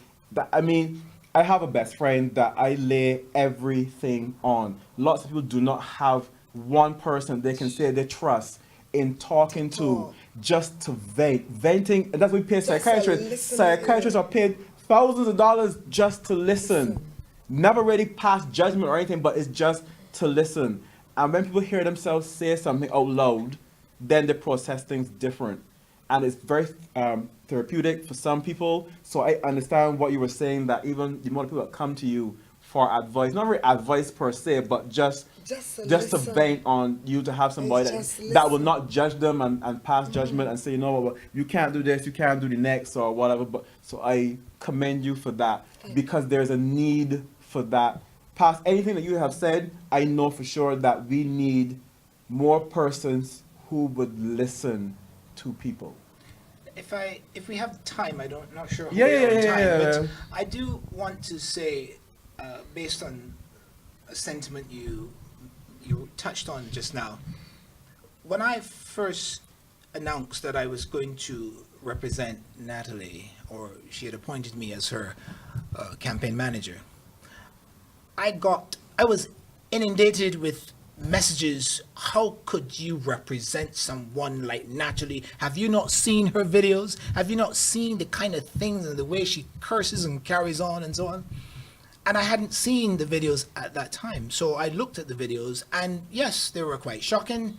I have a best friend that I lay everything on. Lots of people do not have one person they can say they trust in talking to, talk. just to vent. Venting, and that's what we pay Just a psychiatrists. listening Psychiatrists ear. are paid thousands of dollars just to listen. Never really pass judgment or anything, but it's just to listen. And when people hear themselves say something out loud, then they process things different. And it's very therapeutic for some people. So I understand what you were saying, that even the more people that come to you for advice, not really advice per se, but just to to listen. vent on, you to have somebody Just that will listen. not judge them and pass judgment and say, you know what, you can't do this, you can't do the next or whatever. But so I commend you for that, because there's a need for that. Past anything that you have said, I know for sure that we need more persons who would listen to people. If we have time, not sure how Yeah, we yeah, are on yeah, time, yeah, but yeah. I do want to say, based on a sentiment you touched on just now, when I first announced that I was going to represent Natalie, or she had appointed me as her campaign manager, I was inundated with messages. How could you represent someone like Natalie? Have you not seen her videos? Have you not seen the kind of things and the way she curses and carries on and so on? And I hadn't seen the videos at that time. So I looked at the videos, and yes, they were quite shocking,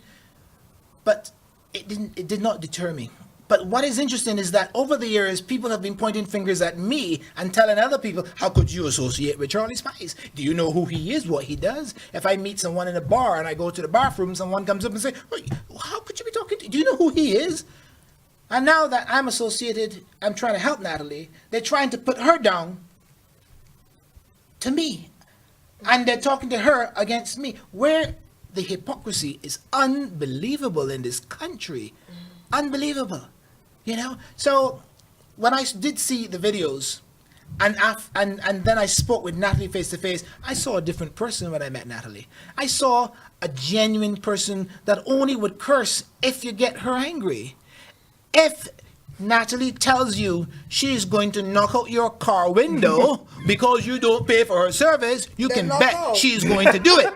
but it did not deter me. But what is interesting is that over the years, people have been pointing fingers at me and telling other people, how could you associate with Charlie Spice? Do you know who he is, what he does? If I meet someone in a bar and I go to the bathroom, someone comes up and says, how could you be talking to? Do you know who he is? And now that I'm associated, I'm trying to help Natalie, they're trying to put her down to me. And they're talking to her against me. Where the hypocrisy is unbelievable in this country. Unbelievable. You know? So when I did see the videos and then I spoke with Natalie face to face, I saw a different person when I met Natalie. I saw a genuine person that only would curse if you get her angry. If Natalie tells you she's going to knock out your car window because you don't pay for her service, you Then can knock bet out. she's going to do it.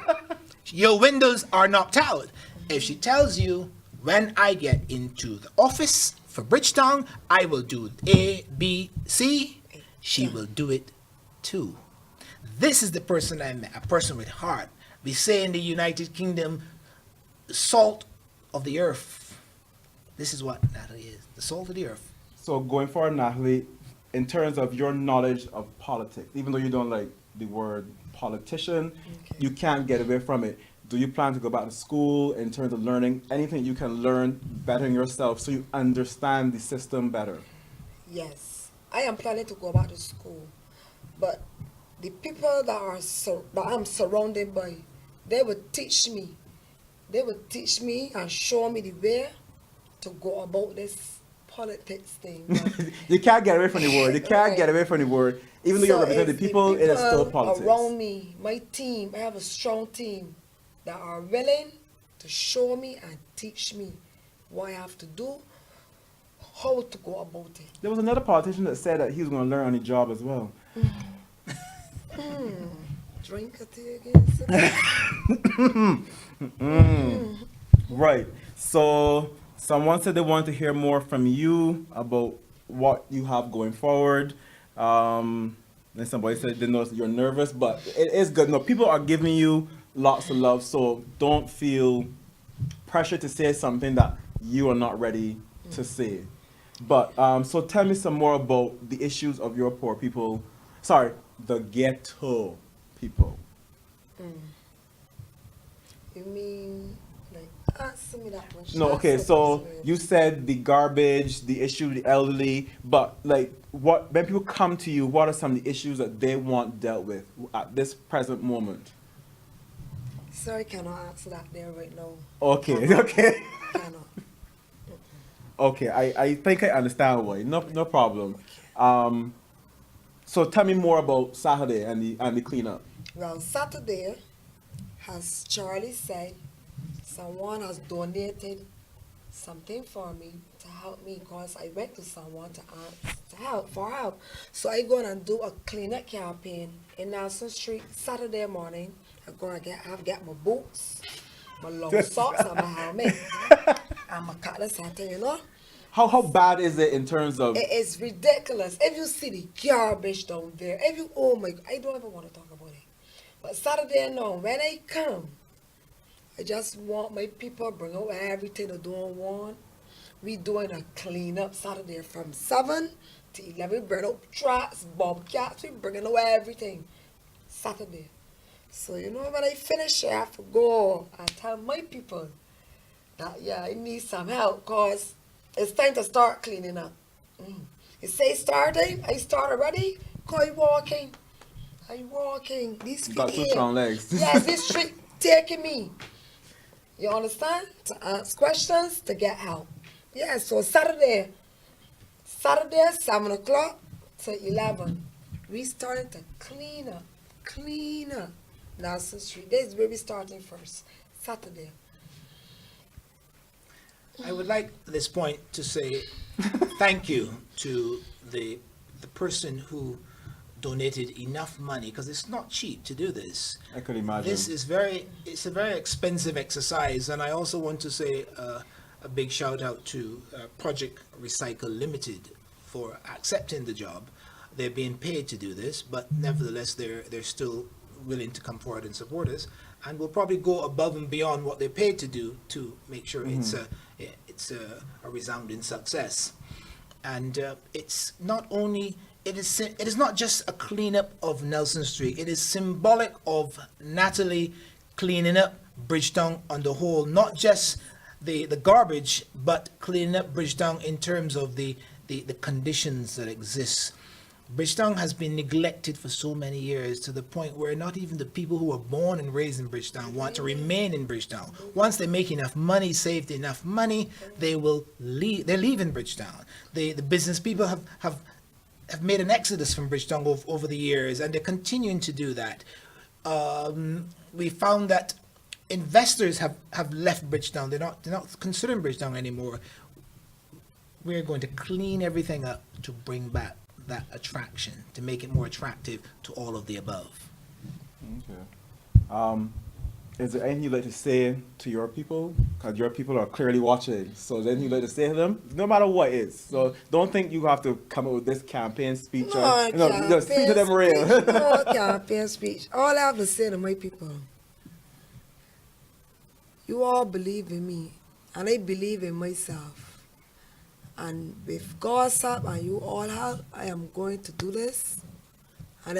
Your windows are knocked out. If she tells you, when I get into the office for Bridgetown, I will do A, B, C, she will do it too. This is the person I met, a person with heart. We say in the United Kingdom, salt of the earth. This is what Natalie is, the salt of the earth. So going forward, Natalie, in terms of your knowledge of politics, even though you don't like the word politician, you can't get away from it. Do you plan to go back to school in terms of learning anything you can learn bettering yourself so you understand the system better? Yes, I am planning to go back to school, but the people that I'm surrounded by, they would teach me. They would teach me and show me the way to go about this politics thing. You can't get away from the word. You can't Right. get away from the word. Even though you represent the it's people, it is still politics. around me, my team, I have a strong team that are willing to show me and teach me what I have to do, how to go about it. There was another politician that said that he was going to learn on the job as well. Drink a tea again. Right. So someone said they wanted to hear more from you about what you have going forward. Then somebody said they know you're nervous, but it is good. No, people are giving you lots of love, so don't feel pressure to say something that you are not ready to say. But so tell me some more about the issues of your poor people. Sorry, the ghetto people. You mean, like, answer me that one. No, okay, so you said the garbage, the issue with the elderly, but like when people come to you, what are some of the issues that they want dealt with at this present moment? Sorry, cannot answer that there right now. Okay, okay. Cannot. Okay, I think I understand why. No problem. So tell me more about Saturday and the cleanup. Well, Saturday, as Charlie said, someone has donated something for me to help me because I went to someone to ask for help. So I go and do a cleanup campaign in Nelson Street Saturday morning. I'm gonna get my boots, my long socks, and my helmet. I'm a cut this out, you know. How bad is it in terms of? It is ridiculous. If you see the garbage down there, if you, oh my, I don't ever want to talk about it. But Saturday now, when I come, I just want my people bring out everything they don't want. We doing a cleanup Saturday from 7 to 11. We bring out tracks, bobcats, we bringing out everything Saturday. So, you know, when I finish, I have to go and tell my people that, yeah, I need some help because it's time to start cleaning up. You say starting, I start already, because I walking. These feet You got two here. strong legs. Yes, this street taking me. You understand? To ask questions, to get help. Yeah, so Saturday, 7 o'clock to 11, we started to clean up Nelson Street. This is where we starting first, Saturday. I would like at this point to say thank you to the person who donated enough money, because it's not cheap to do this. I could imagine. It's a very expensive exercise, and I also want to say a big shout out to Project Recycle Limited for accepting the job. They're being paid to do this, but nevertheless they're still willing to come forward and support us, and will probably go above and beyond what they're paid to do to make sure it's a resounding success. And it's not only it is not just a cleanup of Nelson Street. It is symbolic of Natalie cleaning up Bridgetown on the whole, not just the garbage, but cleaning up Bridgetown in terms of the conditions that exist. Bridgetown has been neglected for so many years, to the point where not even the people who were born and raised in Bridgetown want to remain in Bridgetown. Once they make enough money, saved enough money, they will leave. They're leaving Bridgetown. The business people have made an exodus from Bridgetown over the years, and they're continuing to do that. We found that investors have left Bridgetown. They're not considering Bridgetown anymore. We're going to clean everything up to bring back that attraction, to make it more attractive to all of the above. Okay. Is there anything you'd like to say to your people? Because your people are clearly watching. So is there anything you'd like to say to them? No matter what it is. So don't think you have to come up with this campaign speech. No, speak to them real. No campaign speech. All I have to say to my people, you all believe in me, and I believe in myself. And with God's help and you all help, I am going to do this. And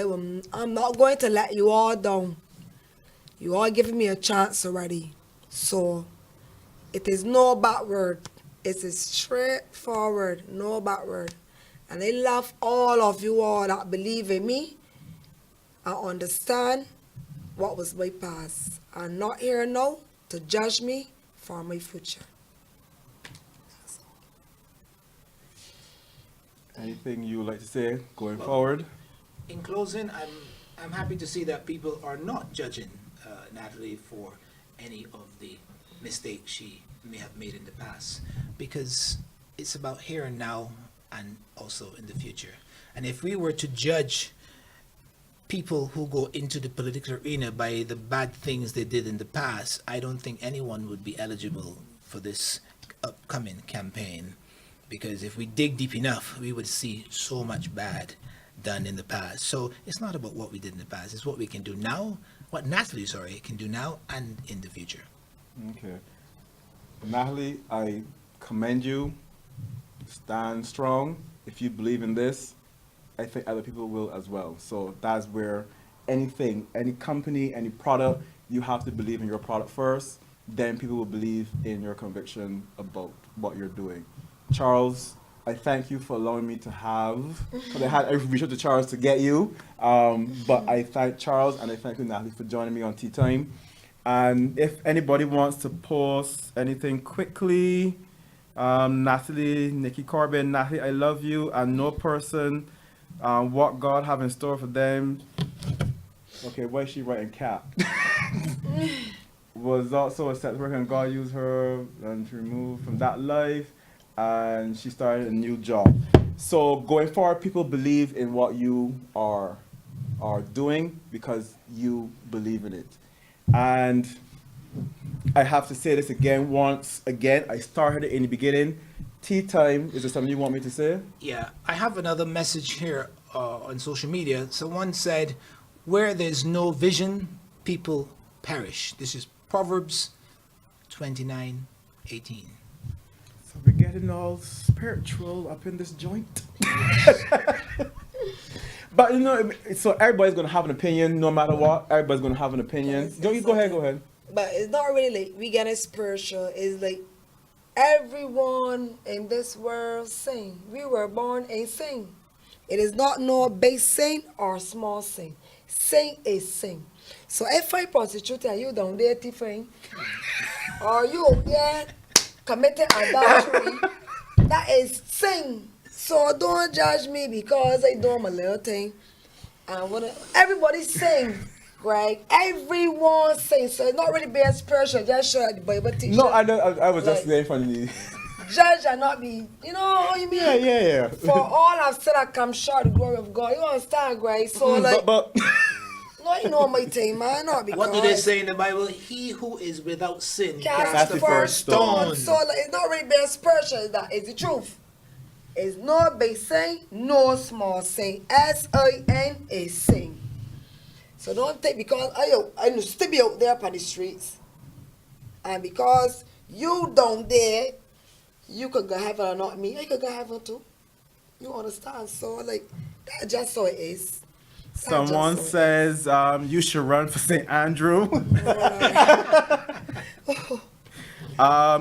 I'm not going to let you all down. You all giving me a chance already. So it is no backward. It is straightforward, no backward. And I love all of you all that believe in me and understand what was my past. I'm not here now to judge me for my future. Anything you would like to say going forward? In closing, I'm happy to see that people are not judging Natalie for any of the mistakes she may have made in the past, because it's about here and now and also in the future. And if we were to judge people who go into the political arena by the bad things they did in the past, I don't think anyone would be eligible for this upcoming campaign. Because if we dig deep enough, we would see so much bad done in the past. So it's not about what we did in the past, it's what we can do now, what Natalie, can do now and in the future. Okay. Natalie, I commend you. Stand strong. If you believe in this, I think other people will as well. So that's where anything, any company, any product, you have to believe in your product first. Then people will believe in your conviction about what you're doing. Charles, I thank you for allowing me to have, because I reached out to Charles to get you, but I thank Charles and I thank you, Natalie, for joining me on Tea Time. And if anybody wants to post anything quickly, Natalie, Nikki Corbin, Natalie, I love you, and no person, what God have in store for them. Okay, why is she writing cap? Was also a sex worker, and God used her and to remove from that life. And she started a new job. So going forward, people believe in what you are doing because you believe in it. And I have to say this again once again. I started it in the beginning. Tea time. Is there something you want me to say? Yeah, I have another message here on social media. Someone said, "Where there's no vision, people perish." This is Proverbs 29:18. So we're getting all spiritual up in this joint. But you know, so everybody's gonna have an opinion, no matter what. Everybody's gonna have an opinion. Yes, Don't you go ahead? Go ahead. But it's not really like we getting spiritual. It's like everyone in this world sing. We were born a sing. It is not no big sing or small sing. Sing is sing. So if I prostitute and you down there tiffing, or you up there committing adultery, that is sing. So don't judge me because I do my little thing. And when everybody sing, Greg, everyone sing. So it's not really being spiritual. Just show the Bible teacher. No, I know. I was just Like, saying funny. judge and not be, you know what you mean? Yeah. For all have said I come short of the glory of God. You understand, Greg? So like, but no, you know my thing, man. Not because What do they say in the Bible? He who is without sin cast Cast the the first first stone. So like, it's not really being spiritual. That is the truth. It's not big saying, no small saying. S-I-N is saying. So don't think because I used to be out there on the streets, and because you down there, you could go heaven or not me. I could go heaven too. You understand? So like, that's just how it is. That's someone just how it says you should run for St. Andrew.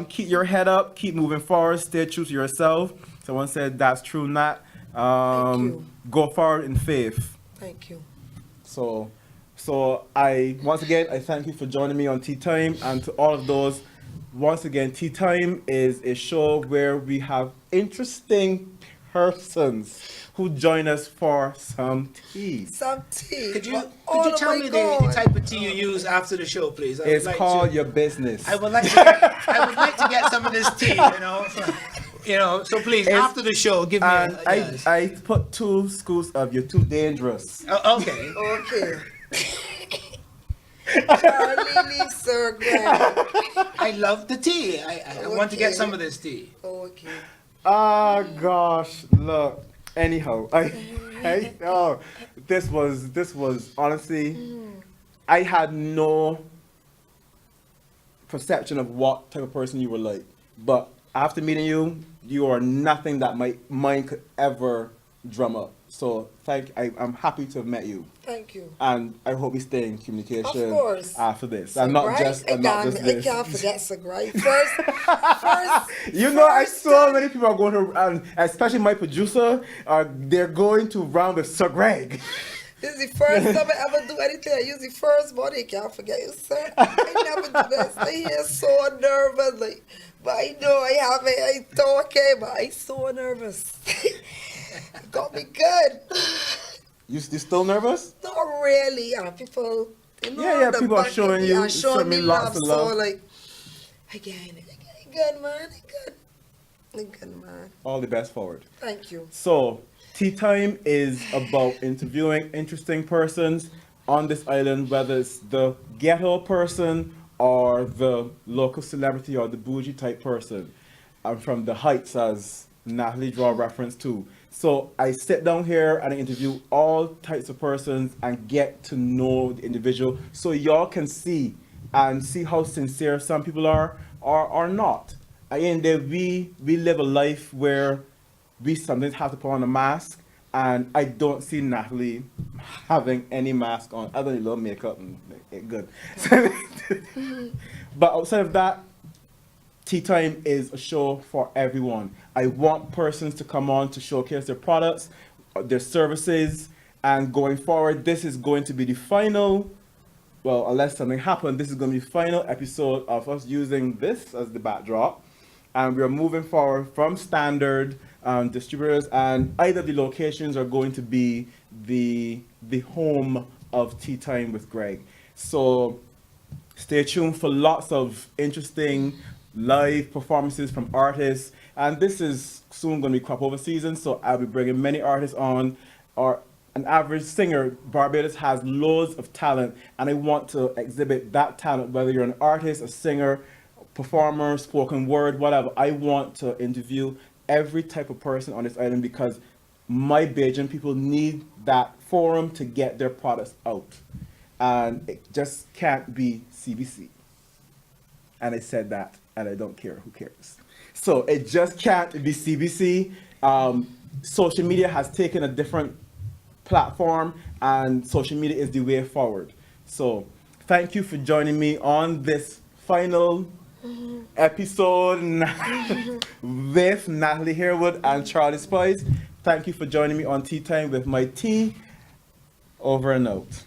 Keep your head up. Keep moving forward. Stay true to yourself. Someone said that's true, Nat. Thank you. Go forward in faith. Thank you. So I once again I thank you for joining me on Tea Time, and to all of those, once again, Tea Time is a show where we have interesting persons who join us for some tea. Some tea. Could you But- could you oh tell my me the God. type of tea you use after the show, please? I would It's like called to, your business. I would like to get some of this tea, you know. So please, It's- after the show, give me. And Yes. I put 2 scoops of You're Too Dangerous. Oh, okay. Okay. Charlie Lee Sir Greg. I love the tea. I want to get Okay. some of this tea. Okay. Ah gosh, look. Anyhow, this was honestly, I had no perception of what type of person you were like, but after meeting you, you are nothing that my mind could ever drum up. So I'm happy to have met you, Thank you. and I hope we stay in communication Of course. after this, So and not Greg, just I this. can't forget Sir Greg. First, You know, I first so time- many people are going to, and especially my producer, they're going to round with Sir Greg. This is the first time I ever do anything. I use the first body. I can't forget you, sir. I never do this. I hear so nervous, like, but I know I have it. I thought okay, but I so nervous. It got me good. You still nervous? Not really. People, you know, Yeah, the people are back showing end, you- are showing me showing lots of So love. like, again, good man, good man. All the best forward. Thank you. So, Tea Time is about interviewing interesting persons on this island, whether it's the ghetto person or the local celebrity or the bougie type person. I'm from the Heights, as Natalie draw reference to. So I sit down here and I interview all types of persons and get to know the individual, so y'all can see how sincere some people are or not. At the end of the day, we live a life where we sometimes have to put on a mask, and I don't see Natalie having any mask on other than a little makeup and good. But outside of that, Tea Time is a show for everyone. I want persons to come on to showcase their products, their services, and going forward, this is going to be the final, well, unless something happens, this is going to be the final episode of us using this as the backdrop. And we're moving forward from standard distributors, and either the locations are going to be the home of Tea Time with Greg. So stay tuned for lots of interesting live performances from artists, and this is soon going to be crop over season, so I'll be bringing many artists on, or an average singer. Barbados has loads of talent, and I want to exhibit that talent, whether you're an artist, a singer, performer, spoken word, whatever. I want to interview every type of person on this island because my Bajan people need that forum to get their products out. And it just can't be CBC. And I said that, and I don't care, who cares? So it just can't be CBC. Social media has taken a different platform, and social media is the way forward. So thank you for joining me on this final episode with Natalie Harewood and Charlie Spice. Thank you for joining me on Tea Time with my tea. Over and out.